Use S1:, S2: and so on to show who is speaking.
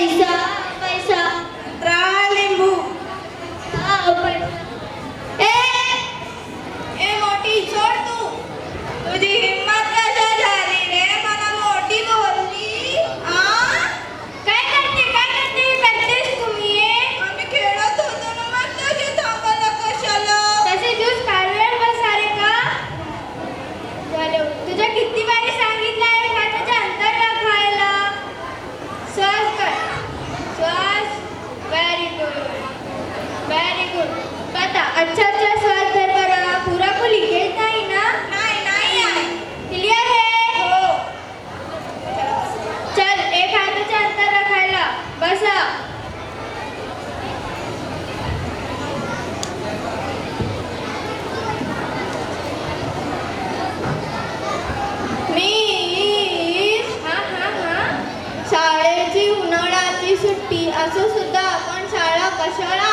S1: पैसा पैसा
S2: लिंबू
S1: ए
S2: ए मोठी सोड तू तुझी हिम्मत कशा झाली रे मला मोठी बोलली
S1: काय करतेस तुम्ही
S2: आम्ही खेळत होतो ना मग तशी थांबायला कशाला
S1: तसे ज्यूस काढवेल बस सारे का तुझ्या किती बारी सांगितलं आहे काचाच्या अंतर राखायला श्वास कर श्वास व्हेरी गुड पता अच्छा श्वास धर बरं पूरा को लिखेच नाही ना
S2: नाही आहे
S1: क्लियर है
S2: हो
S1: चल एक हाताच्या अंतर राखायला बसा शाळेची उन्हाळ्याची सुट्टी असो सुद्धा आपण शाळा कशाला